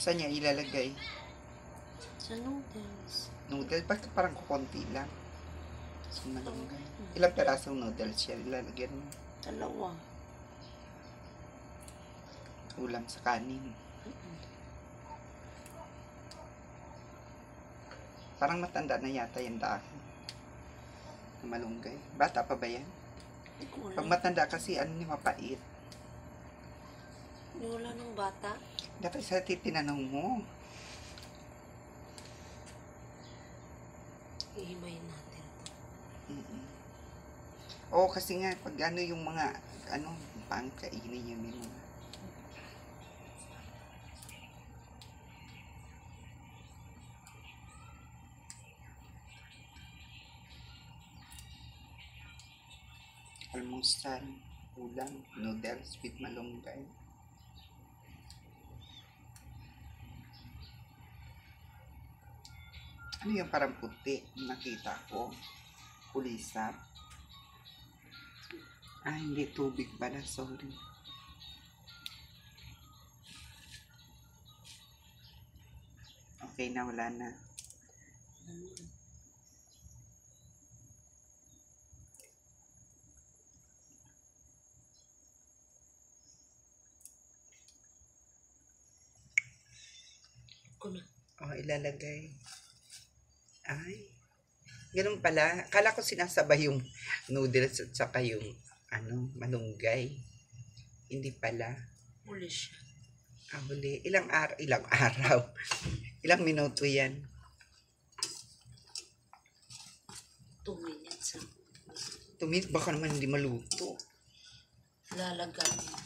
Saan niya ilalagay? Sa noodles. Noodle? Bakit parang kukunti lang? Sa malunggay. Ilang perasong noodles siya ilalagyan mo? 2. Ulam sa kanin. Parang matanda na yata yung dahon. Malunggay. Bata pa ba yan? Pag matanda kasi, ano niya, mapait. Wala nung bata. Dapat sa tinanong mo. Ihimayin natin. Oo, kasi nga, pag ano yung mga, ano, pang kainin yun yung mga. Almusal, ulam, noodles with malunggay. Ano yung parang puti? Nakita ko. Pulisap. Ah, hindi tubig pala. Sorry. Okay na, wala na. Oh, ilalagay. Ay. Ganun pala. Akala ko sinasabay yung noodles at saka yung ano, malunggay. Hindi pala. Huli siya. Ah, huli. Ilang araw? Ilang minuto yan? 2 minutes. 2 minutes? Baka naman hindi maluto. Lalagyan.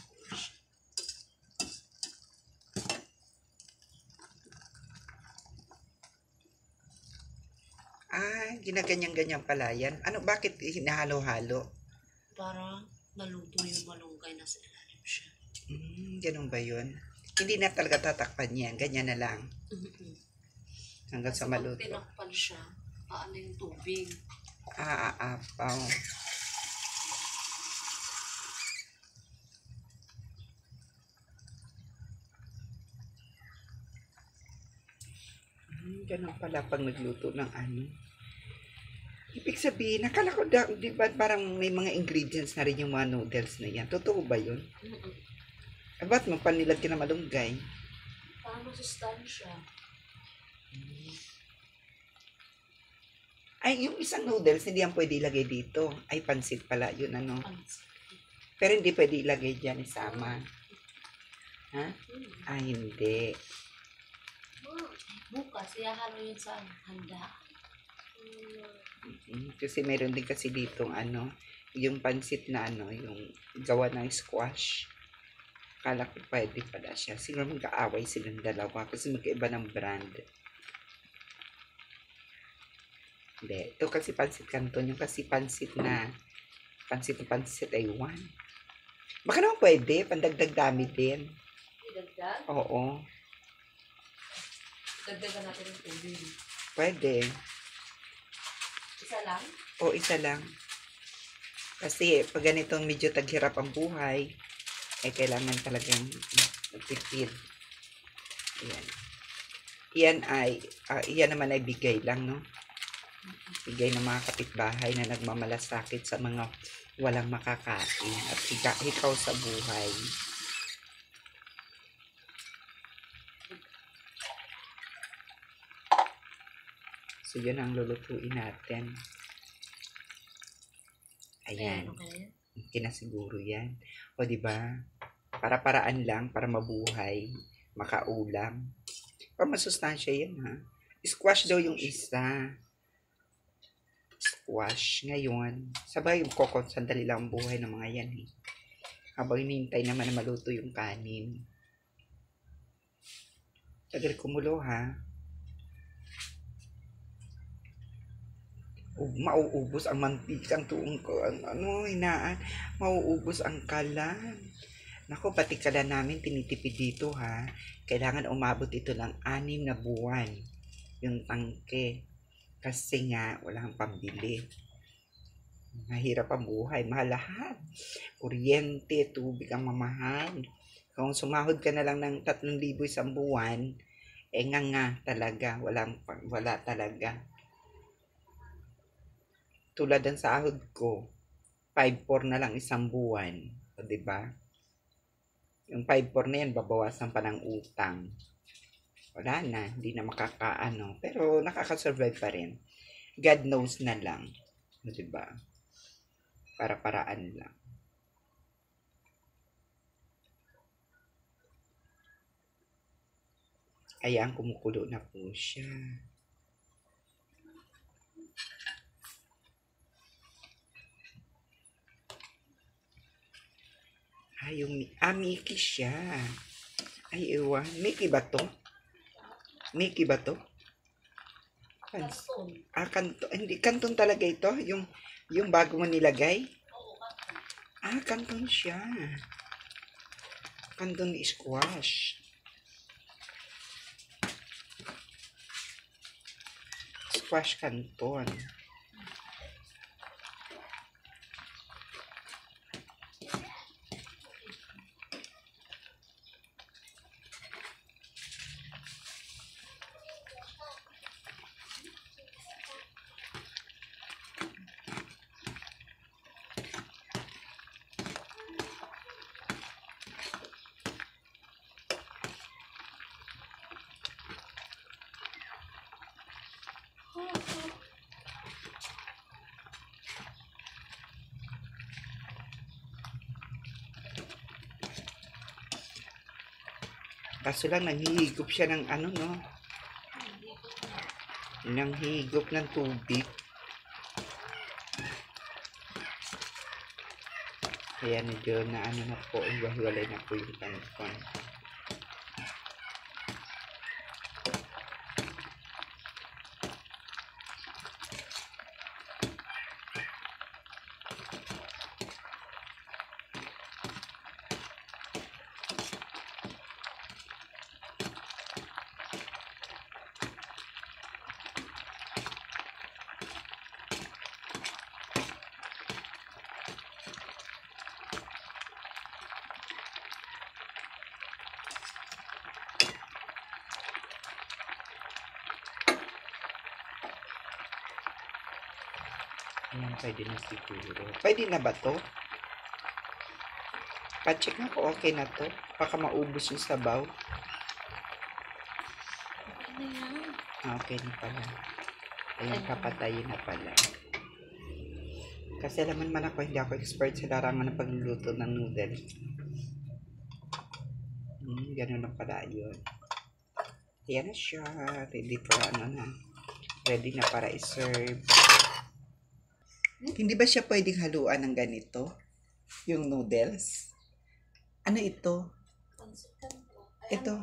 Ah, ginaganyan-ganyan pala yan. Ano, bakit hinahalo-halo? Para maluto yung malunggay na sa ilalim siya. Ganun ba yun? Hindi na talaga tatakpan yan. Ganyan na lang. Hanggang sa Kasi maluto. pag tinakpan siya, paano yung tubig? Aapaw. Ganun pala pag nagluto ng ano. Ibig sabihin, nakala ko di ba parang may mga ingredients na rin yung mga noodles na yan. Totoo ba yun? Ba't mo panilagyan na malunggay? Para masustansya. Ay, yung isang noodles, hindi yan pwede ilagay dito. Ay, pansit pala yun, ano. Pero hindi pwede ilagay dyan, isama. Ha? Ay, hindi. Bukas, ihahalo yun sa handa. Kasi meron din kasi ditong ano, yung pansit na ano, yung gawa ng squash. Akala ko pwede pala siya. Siguro magkaaway silang dalawa kasi magkaiba ng brand. Hindi. Ito kasi pansit canton. Yung kasi pansit na pansit ay 1. Baka naman pwede. Pandagdag dami din. Idagdag? Oo. Dagdagan natin yung tubig. Pwede. Isa lang? O, isa lang. Kasi pag ganitong medyo taghirap ang buhay, ay kailangan talagang magtipid. Ayan. Iyan naman ay bigay lang, no? Bigay ng mga kapitbahay na nagmamalasakit sa mga walang makakain at hikaw sa buhay. So, yun ang lulutuin natin. Ayan. Kinasiguro yan. O, diba? Para-paraan lang, para mabuhay, makaulam. Para masustansya yan, ha? Squash daw yung isa. Squash. Ngayon, sabay yung kokot, sandali lang ang buhay ng mga yan, eh. Habang hinihintay naman na maluto yung kanin. Tagal kumulo, ha? Mauubos ang mantikang tuong ko. Hinaan. Mauubos ang kalan. Naku, pati kalan namin tinitipid dito, ha? Kailangan umabot ito ng 6 na buwan. Yung tangke. Kasi nga, walang pambili. Mahirap ang buhay. Mahal lahat. Kuryente, tubig ang mamahal. Kung sumahod ka na lang ng 3,000 isang buwan, nga talaga, wala talaga. Tulad ng sahod ko, 5,400 na lang isang buwan. O, diba? Yung 5,400 na yan, babawasan pa ng utang. Wala na, hindi na makakaano. Pero nakakasurvive pa rin. God knows na lang. O, diba? Para-paraan lang. Ayan, kumukulo na po siya. Mickey siya. Ay, ewan. Mickey ba to? Mickey ba to? Karton. Kanton. Hindi, kanton talaga ito. Yung bago mo nilagay? Oo, karton. Kanton siya. Kanton ni squash. Squash kanton. Kaso lang, nanghihigop siya ng ano, no? Nanghihigop ng tubig. Kaya medyo na ano na po, hiwalay na po yung kanton. Ayan, pwede na siguro. Pwede na ba to? Pa-check na ko, okay na to. Baka maubos yung sabaw. Ano yan? Okay na pala. Ayan, papatayin na pala. Kasi alam man ako, hindi ako expert sa larangan ng pagluluto ng noodle. Ganun na pala yun. Ayan na siya. Ready para ano na. Ready na para i-serve. Hindi ba siya pwedeng haluan ng ganito? Yung noodles? Ano ito? Ito.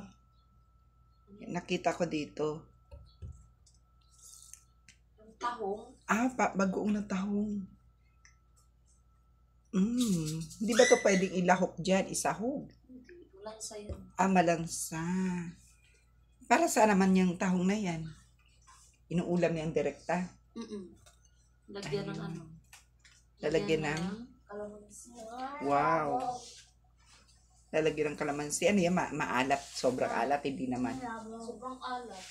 Nakita ko dito. Yung tahong. Bagoong na tahong. Hindi ba to pwedeng ilahok dyan? Isahog? Hindi, malansa yun. Malansa. Para saan naman yung tahong na yan? Inuulam niyang direkta? Lagyan ng ano? Lalagyan ng? Kalamansi. Wow. Lalagyan ng kalamansi. Ano yan? Maalat. Sobrang alat. Hindi naman. Sobrang alat.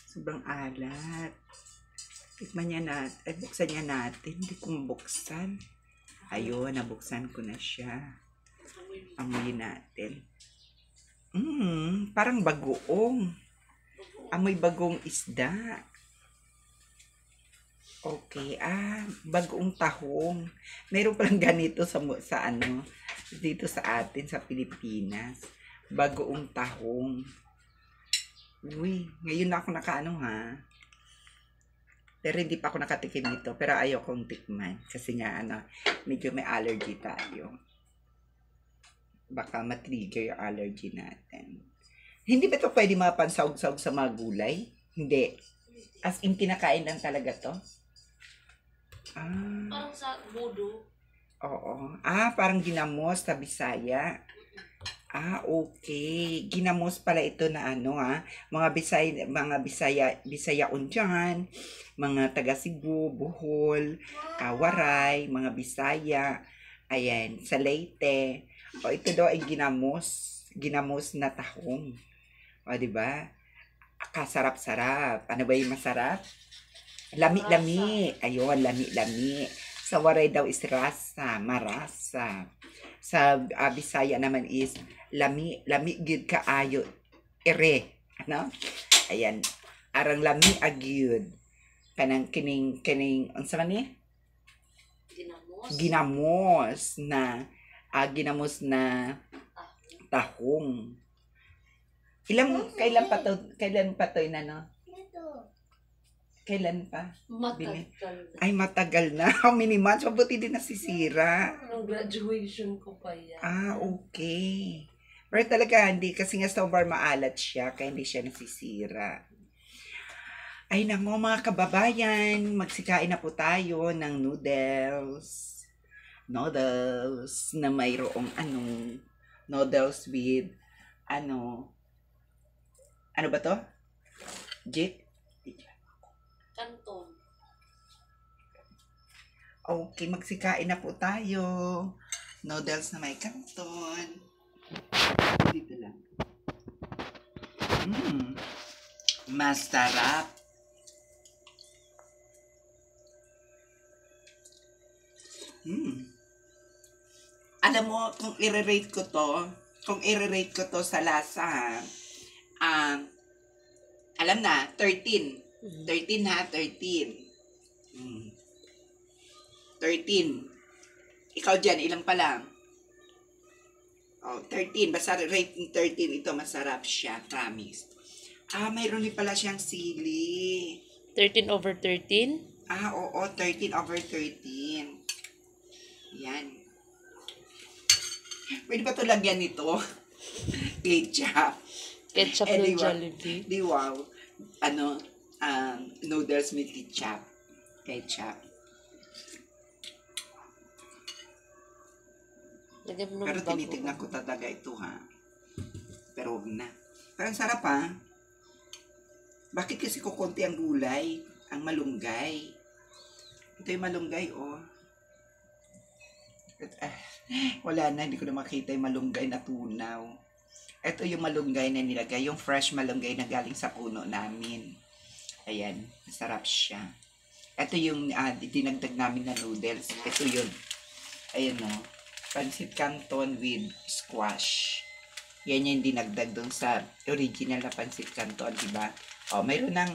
Sobrang alat. Tikman niya natin. Buksan niya natin. Hindi ko mabuksan. Ayun, nabuksan ko na siya. Amoy natin. Parang bagoong. Amoy bagong isda. Okay, bagoong tahong. Meron palang ganito sa ano, dito sa atin sa Pilipinas. Bagoong tahong. Uy, ngayon na ako nakaano ha. Pero hindi pa ako nakatikim nito, pero ayaw kong tikman kasi nga ano, medyo may allergy tayo. Baka matrigger yung allergy natin. Hindi ba ito pwede mapansawag-sawag sa mga gulay? Hindi. As in, kinakain lang talaga to? Parang sa budo. Oo. Parang ginamos sa Bisaya. Okay. Ginamos pala ito na ano mga Bisayaon dyan, mga taga Cebu, Bohol, Waray, mga Bisaya. Ayan, sa Leyte. O, ito daw ay ginamos. Ginamos na tahong. O, di ba? Kasarap-sarap. Ano ba yung masarap? Lami-lami. Ayun, lami-lami. Sa Waray daw is rasa, marasa. Sa Bisaya naman is lami, lami gid kaayo ere. Ano? Ayan. Arang lami agyud. Kanang kining unsa man ni? Ginamos na ginamos na tahong. Kailan pa to na no? Kailan pa? Matagal. Ay, matagal na. How many months? Mabuti din nasisira. Nung graduation ko pa yan. Ah, okay. Pero talaga, hindi. Kasi nga sobrang maalat siya, kaya hindi siya nasisira. Ay, nako mga kababayan, magsikain na po tayo ng noodles. Noodles na mayroong noodles with, ano ba to? Jit? Canton. Okay, magsikain na po tayo. Noodles na may canton. Dito lang. Masarap. Alam mo, kung i-rate ko to sa lasa, alam na, 13. 13 ha, 13. 13. Ikaw dyan, ilang pa lang? Oh, 13. Basta rate ng 13. Ito, masarap siya. Promise. Mayroon din pala siyang sili. 13/13? Oo. 13/13. Yan. Pwede ba ito lagyan nito? Ketchup. Ketchup Eh, ng di ba? Jollibee. Di wow. Noodles with ketchup. Lagyan mo ng Pero bago. tinitignan ko talaga ito ha. Pero huwag na. Pero ang sarap ha. Bakit kasi kukunti ang gulay? Ang malunggay. Ito yung malunggay oh. Wala na, hindi ko na makita yung malunggay na tunaw. Ito yung malunggay na nilagay. Yung fresh malunggay na galing sa puno namin. Ayan. Masarap siya. Ito yung dinagdag namin na noodles. Ito yun. Ayan o. Pancit canton with squash. Yan yung dinagdag doon sa original na pancit canton, diba? O, mayroon ng